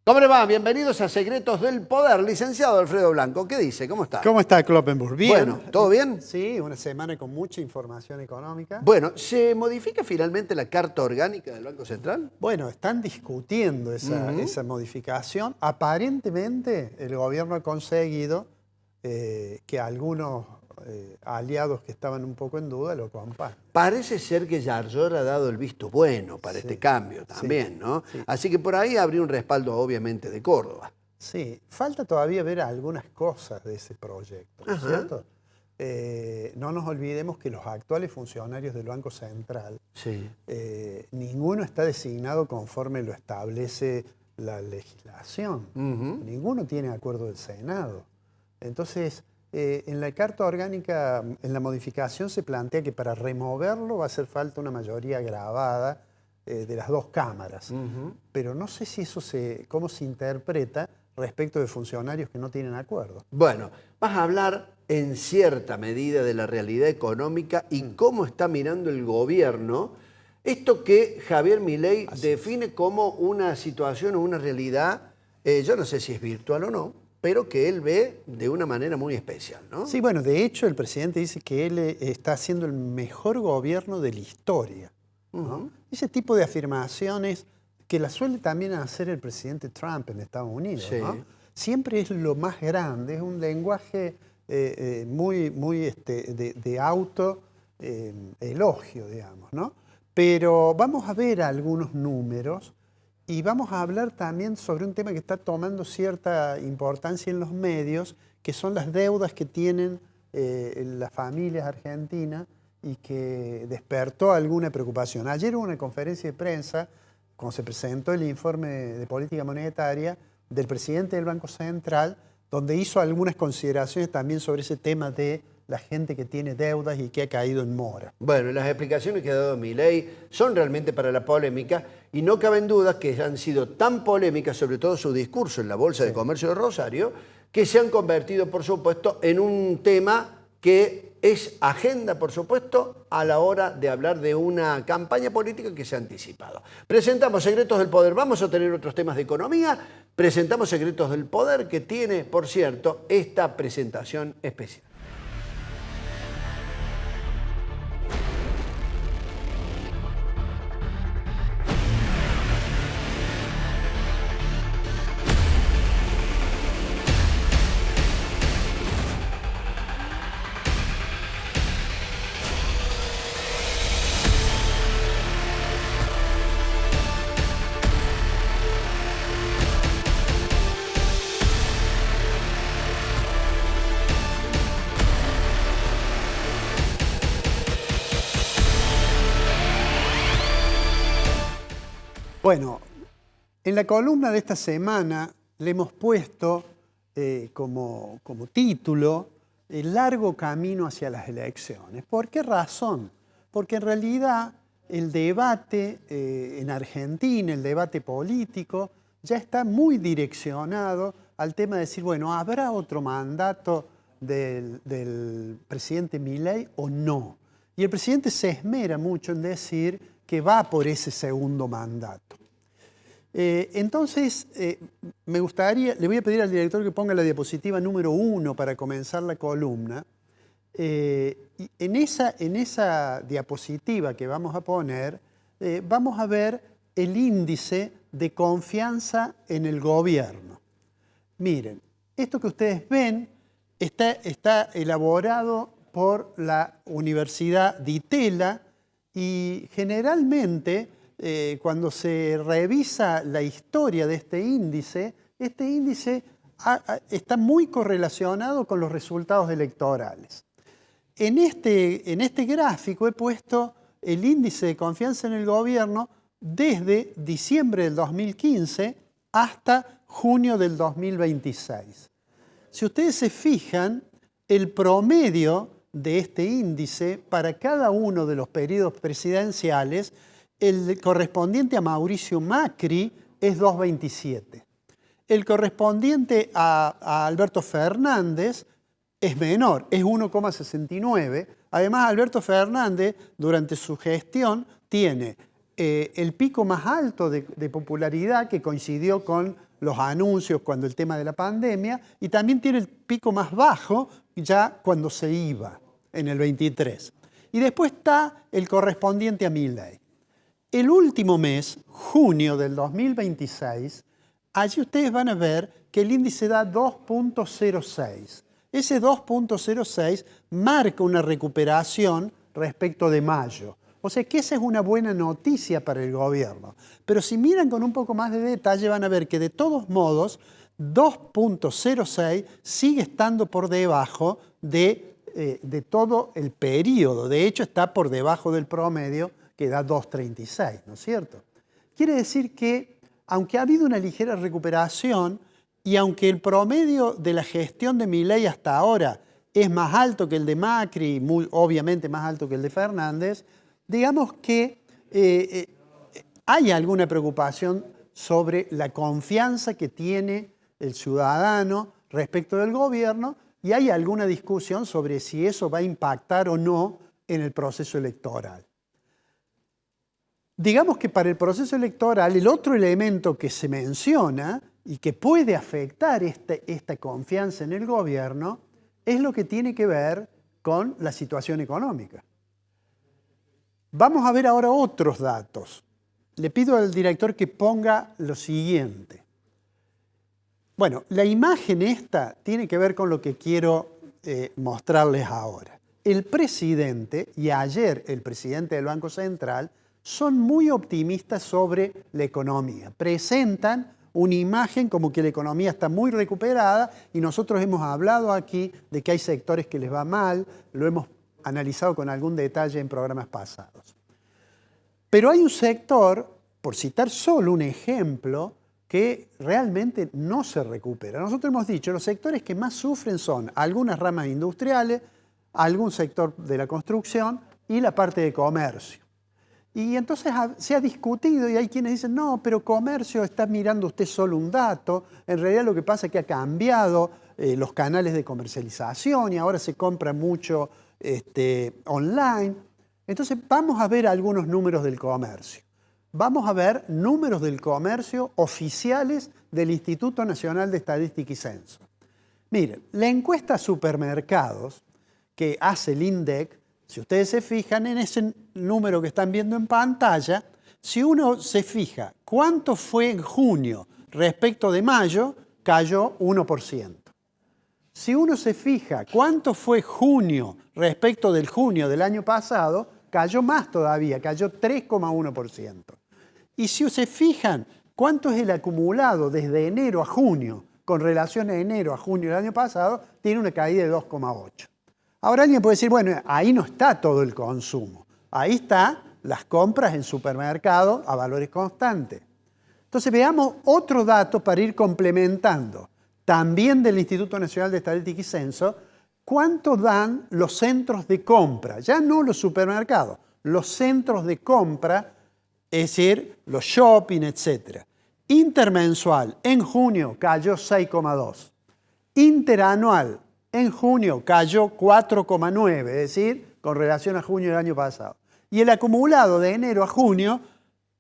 ¿Cómo le va? Bienvenidos a Secretos del Poder. Licenciado Alfredo Blanco, ¿qué dice? ¿Cómo está? ¿Cómo está Kloppenburg? ¿Bien? Bueno, ¿todo bien? Sí, una semana con mucha información económica. Bueno, ¿se modifica finalmente la Carta Orgánica del Banco Central? Bueno, están discutiendo esa modificación. Aparentemente el gobierno ha conseguido que algunos aliados que estaban un poco en duda lo compartan. Parece ser que Yarlor ha dado el visto bueno para este cambio también, ¿no? Sí. Así que por ahí habría un respaldo obviamente de Córdoba. Sí, falta todavía ver algunas cosas de ese proyecto, ¿no es cierto? No nos olvidemos que los actuales funcionarios del Banco Central, ninguno está designado conforme lo establece la legislación. Ninguno tiene acuerdo del Senado. Entonces, en la Carta Orgánica, en la modificación se plantea que para removerlo va a hacer falta una mayoría agravada de las dos cámaras. Pero no sé si eso cómo se interpreta respecto de funcionarios que no tienen acuerdo. Bueno, vas a hablar en cierta medida de la realidad económica y cómo está mirando el gobierno esto que Javier Milei define como una situación o una realidad, yo no sé si es virtual o no, pero que él ve de una manera muy especial, ¿no? Sí, bueno, de hecho el presidente dice que él está haciendo el mejor gobierno de la historia, ¿no? Ese tipo de afirmaciones que las suele también hacer el presidente Trump en Estados Unidos, ¿no? Siempre es lo más grande, es un lenguaje muy de auto elogio, digamos, ¿no? Pero vamos a ver algunos números y vamos a hablar también sobre un tema que está tomando cierta importancia en los medios, que son las deudas que tienen las familias argentinas y que despertó alguna preocupación. Ayer hubo una conferencia de prensa cuando se presentó el informe de política monetaria del presidente del Banco Central, donde hizo algunas consideraciones también sobre ese tema de la gente que tiene deudas y que ha caído en mora. Bueno, las explicaciones que ha dado Milei son realmente para la polémica y no caben dudas que han sido tan polémicas, sobre todo su discurso en la Bolsa de Comercio de Rosario, que se han convertido, por supuesto, en un tema que es agenda, por supuesto, a la hora de hablar de una campaña política que se ha anticipado. Presentamos Secretos del Poder. Vamos a tener otros temas de economía. Presentamos Secretos del Poder, que tiene, por cierto, esta presentación especial. Bueno, en la columna de esta semana le hemos puesto como título el largo camino hacia las elecciones. ¿Por qué razón? Porque en realidad el debate en Argentina, el debate político, ya está muy direccionado al tema de decir, bueno, ¿habrá otro mandato del presidente Milei o no? Y el presidente se esmera mucho en decir que va por ese segundo mandato. Entonces, le voy a pedir al director que ponga la diapositiva número 1 para comenzar la columna. Y en esa diapositiva que vamos a poner, vamos a ver el índice de confianza en el gobierno. Miren, esto que ustedes ven está elaborado por la Universidad di Itela y generalmente cuando se revisa la historia de este índice está muy correlacionado con los resultados electorales. En este gráfico he puesto el índice de confianza en el gobierno desde diciembre del 2015 hasta junio del 2026. Si ustedes se fijan, el promedio de este índice para cada uno de los periodos presidenciales, el correspondiente a Mauricio Macri es 2,27. El correspondiente a Alberto Fernández es menor, es 1,69. Además, Alberto Fernández, durante su gestión, tiene el pico más alto de popularidad que coincidió con los anuncios cuando el tema de la pandemia, y también tiene el pico más bajo ya cuando se iba, en el 23. Y después está el correspondiente a Milei. El último mes, junio del 2026, allí ustedes van a ver que el índice da 2.06. Ese 2.06 marca una recuperación respecto de mayo. O sea que esa es una buena noticia para el gobierno. Pero si miran con un poco más de detalle van a ver que de todos modos 2.06 sigue estando por debajo de todo el periodo. De hecho está por debajo del promedio que da 2.36, ¿no es cierto? Quiere decir que aunque ha habido una ligera recuperación y aunque el promedio de la gestión de Milei hasta ahora es más alto que el de Macri, obviamente más alto que el de Fernández, digamos que hay alguna preocupación sobre la confianza que tiene el ciudadano respecto del gobierno y hay alguna discusión sobre si eso va a impactar o no en el proceso electoral. Digamos que para el proceso electoral el otro elemento que se menciona y que puede afectar esta confianza en el gobierno es lo que tiene que ver con la situación económica. Vamos a ver ahora otros datos. Le pido al director que ponga lo siguiente. Bueno, la imagen esta tiene que ver con lo que quiero mostrarles ahora. El presidente y ayer el presidente del Banco Central son muy optimistas sobre la economía. Presentan una imagen como que la economía está muy recuperada y nosotros hemos hablado aquí de que hay sectores que les va mal, lo hemos analizado con algún detalle en programas pasados. Pero hay un sector, por citar solo un ejemplo, que realmente no se recupera. Nosotros hemos dicho, los sectores que más sufren son algunas ramas industriales, algún sector de la construcción y la parte de comercio. Y entonces se ha discutido y hay quienes dicen, no, pero comercio está mirando usted solo un dato, en realidad lo que pasa es que ha cambiado los canales de comercialización y ahora se compra mucho online. Entonces vamos a ver algunos números del comercio. Vamos a ver números del comercio oficiales del Instituto Nacional de Estadística y Censo. Miren, la encuesta supermercados que hace el INDEC, si ustedes se fijan en ese número que están viendo en pantalla, si uno se fija cuánto fue en junio respecto de mayo, cayó 1%. Si uno se fija cuánto fue junio respecto del junio del año pasado, cayó más todavía, cayó 3,1%. Y si se fijan cuánto es el acumulado desde enero a junio con relación a enero a junio del año pasado, tiene una caída de 2,8%. Ahora alguien puede decir, bueno, ahí no está todo el consumo. Ahí están las compras en supermercado a valores constantes. Entonces veamos otro dato para ir complementando. También del Instituto Nacional de Estadística y Censo, ¿cuánto dan los centros de compra? Ya no los supermercados, los centros de compra, es decir, los shopping, etc. Intermensual, en junio cayó 6,2. Interanual, en junio cayó 4,9, es decir, con relación a junio del año pasado. Y el acumulado de enero a junio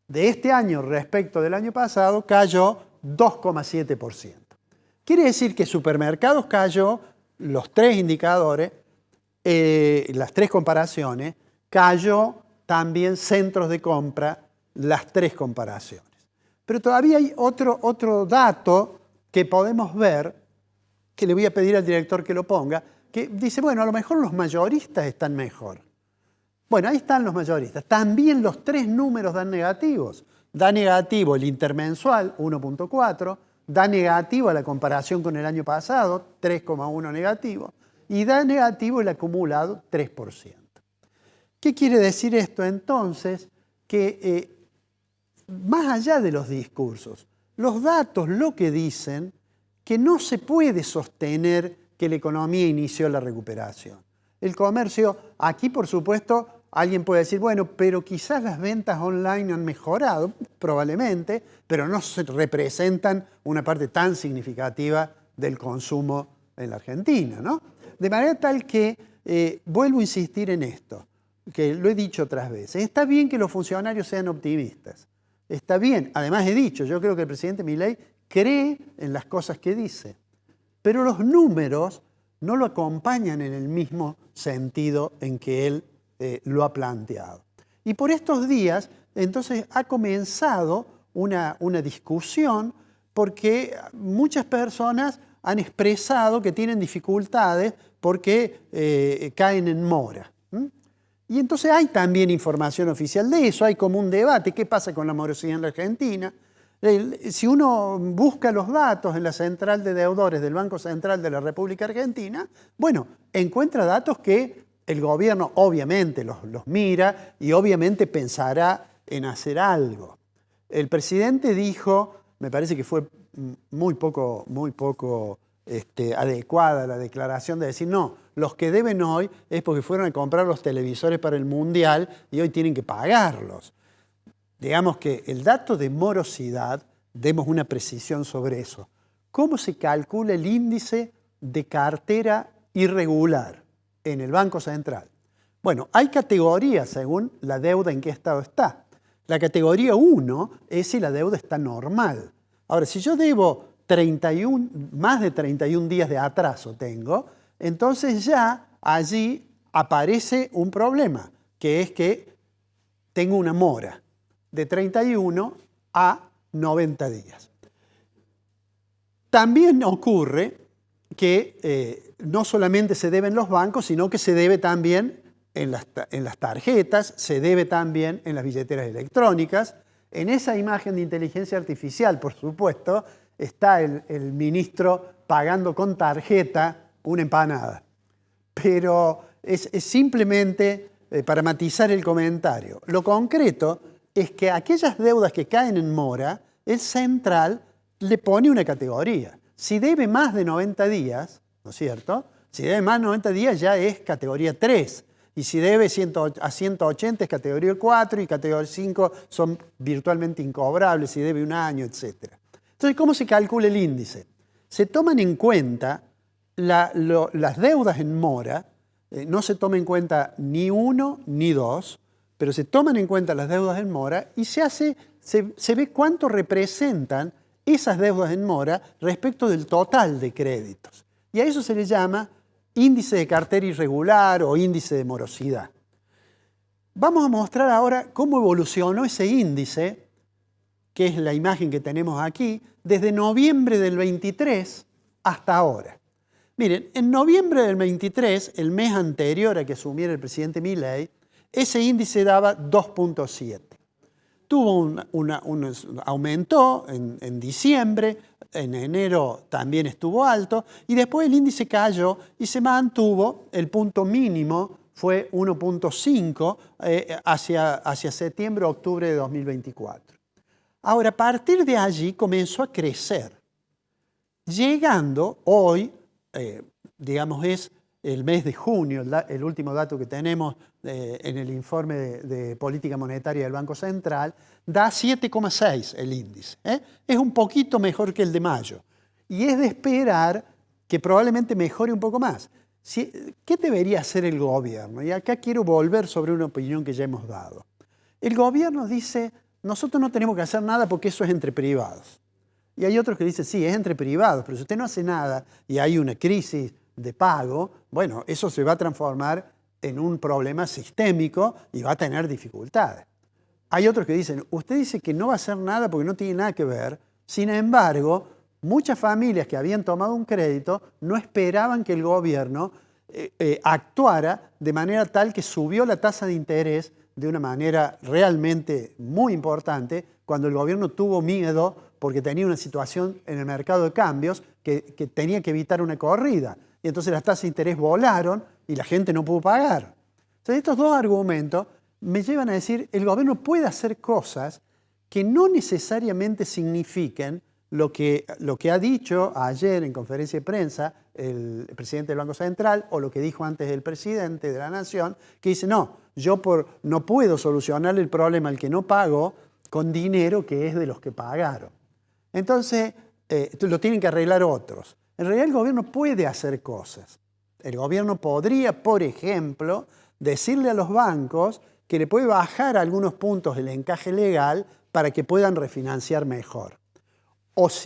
de este año respecto del año pasado cayó 2,7%. Quiere decir que supermercados cayó, los tres indicadores, las tres comparaciones, cayó también centros de compra, las tres comparaciones. Pero todavía hay otro dato que podemos ver, que le voy a pedir al director que lo ponga, que dice, bueno, a lo mejor los mayoristas están mejor. Bueno, ahí están los mayoristas. También los tres números dan negativos. Da negativo el intermensual, 1,4, da negativo a la comparación con el año pasado, 3,1 negativo, y da negativo el acumulado, 3%. ¿Qué quiere decir esto entonces? Que más allá de los discursos, los datos lo que dicen que no se puede sostener que la economía inició la recuperación. El comercio, aquí por supuesto, alguien puede decir, bueno, pero quizás las ventas online han mejorado, probablemente, pero no se representan una parte tan significativa del consumo en la Argentina, ¿no? De manera tal que, vuelvo a insistir en esto, que lo he dicho otras veces, está bien que los funcionarios sean optimistas, está bien, además he dicho, yo creo que el presidente Milei cree en las cosas que dice, pero los números no lo acompañan en el mismo sentido en que él lo ha planteado. Y por estos días, entonces, ha comenzado una discusión porque muchas personas han expresado que tienen dificultades porque caen en mora. Y entonces hay también información oficial de eso, hay como un debate, ¿qué pasa con la morosidad en la Argentina? Si uno busca los datos en la central de deudores del Banco Central de la República Argentina, bueno, encuentra datos que el gobierno obviamente los mira y obviamente pensará en hacer algo. El presidente dijo, me parece que fue muy poco adecuada la declaración de decir, no, los que deben hoy es porque fueron a comprar los televisores para el Mundial y hoy tienen que pagarlos. Digamos que el dato de morosidad, demos una precisión sobre eso. ¿Cómo se calcula el índice de cartera irregular en el Banco Central? Bueno, hay categorías según la deuda en qué estado está. La categoría 1 es si la deuda está normal. Ahora, si yo debo más de 31 días de atraso tengo, entonces ya allí aparece un problema, que es que tengo una mora de 31 a 90 días. También ocurre que no solamente se debe en los bancos, sino que se debe también en las tarjetas, se debe también en las billeteras electrónicas. En esa imagen de inteligencia artificial, por supuesto, está el ministro pagando con tarjeta una empanada. Pero es simplemente para matizar el comentario. Lo concreto es que aquellas deudas que caen en mora, el central le pone una categoría. Si debe más de 90 días, ¿no es cierto? Si debe más de 90 días ya es categoría 3. Y si debe a 180 es categoría 4 y categoría 5 son virtualmente incobrables, si debe un año, etc. Entonces, ¿cómo se calcula el índice? Se toman en cuenta las deudas en mora, no se toma en cuenta ni 1 ni 2, pero se toman en cuenta las deudas en mora y se ve cuánto representan esas deudas en mora respecto del total de créditos. Y a eso se le llama índice de cartera irregular o índice de morosidad. Vamos a mostrar ahora cómo evolucionó ese índice, que es la imagen que tenemos aquí, desde noviembre del 23 hasta ahora. Miren, en noviembre del 23, el mes anterior a que asumiera el presidente Milei, ese índice daba 2.7. Aumentó en diciembre, en enero también estuvo alto, y después el índice cayó y se mantuvo, el punto mínimo fue 1.5 hacia septiembre, octubre de 2024. Ahora, a partir de allí comenzó a crecer, llegando hoy, digamos es el mes de junio, el último dato que tenemos en el informe de política monetaria del Banco Central, da 7,6 el índice. Es un poquito mejor que el de mayo. Y es de esperar que probablemente mejore un poco más. ¿Qué debería hacer el gobierno? Y acá quiero volver sobre una opinión que ya hemos dado. El gobierno dice, nosotros no tenemos que hacer nada porque eso es entre privados. Y hay otros que dicen, sí, es entre privados, pero si usted no hace nada y hay una crisis de pago, bueno, eso se va a transformar en un problema sistémico y va a tener dificultades. Hay otros que dicen, usted dice que no va a hacer nada porque no tiene nada que ver, sin embargo, muchas familias que habían tomado un crédito no esperaban que el gobierno actuara de manera tal que subió la tasa de interés de una manera realmente muy importante cuando el gobierno tuvo miedo porque tenía una situación en el mercado de cambios que tenía que evitar una corrida. Y entonces las tasas de interés volaron y la gente no pudo pagar. Entonces estos dos argumentos me llevan a decir el gobierno puede hacer cosas que no necesariamente signifiquen lo que ha dicho ayer en conferencia de prensa el presidente del Banco Central o lo que dijo antes el presidente de la Nación, que dice, no, yo no puedo solucionar el problema al que no pagó con dinero que es de los que pagaron. Entonces, lo tienen que arreglar otros. En realidad el gobierno puede hacer cosas. El gobierno podría, por ejemplo, decirle a los bancos que le puede bajar algunos puntos el encaje legal para que puedan refinanciar mejor.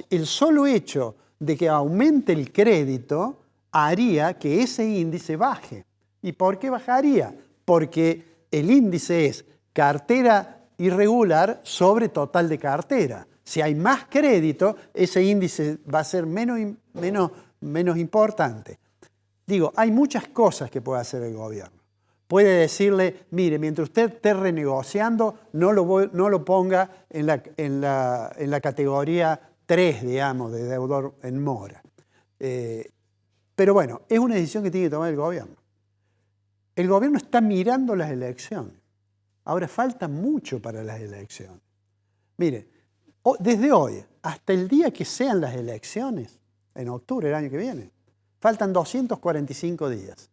el solo hecho de que aumente el crédito haría que ese índice baje. ¿Y por qué bajaría? Porque el índice es cartera irregular sobre total de cartera. Si hay más crédito, ese índice va a ser menos importante. Digo, hay muchas cosas que puede hacer el gobierno. Puede decirle, mire, mientras usted esté renegociando, no lo ponga en la categoría 3, digamos, de deudor en mora. Pero bueno, es una decisión que tiene que tomar el gobierno. El gobierno está mirando las elecciones. Ahora falta mucho para las elecciones. Mire, desde hoy hasta el día que sean las elecciones, en octubre del año que viene, faltan 245 días.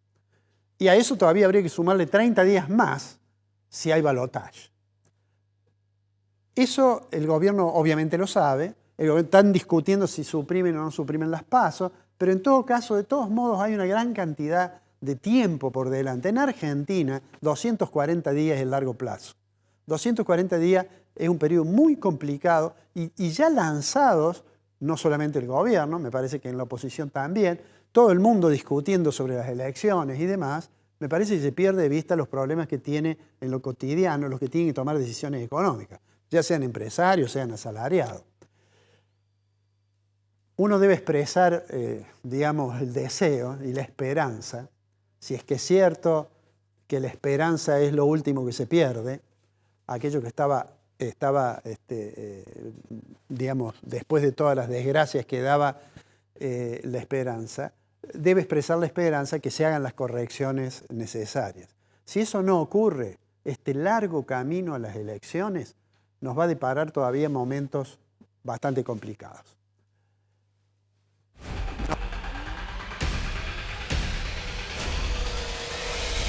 Y a eso todavía habría que sumarle 30 días más si hay balotaje. Eso el gobierno obviamente lo sabe. Están discutiendo si suprimen o no suprimen las PASO, pero en todo caso, de todos modos, hay una gran cantidad de tiempo por delante. En Argentina, 240 días es el largo plazo. 240 días es un periodo muy complicado y ya lanzados, no solamente el gobierno, me parece que en la oposición también, todo el mundo discutiendo sobre las elecciones y demás, me parece que se pierde de vista los problemas que tiene en lo cotidiano los que tienen que tomar decisiones económicas, ya sean empresarios, sean asalariados. Uno debe expresar, digamos, el deseo y la esperanza, si es que es cierto que la esperanza es lo último que se pierde, aquello que estaba digamos, después de todas las desgracias que daba la esperanza, debe expresar la esperanza que se hagan las correcciones necesarias. Si eso no ocurre, este largo camino a las elecciones nos va a deparar todavía momentos bastante complicados.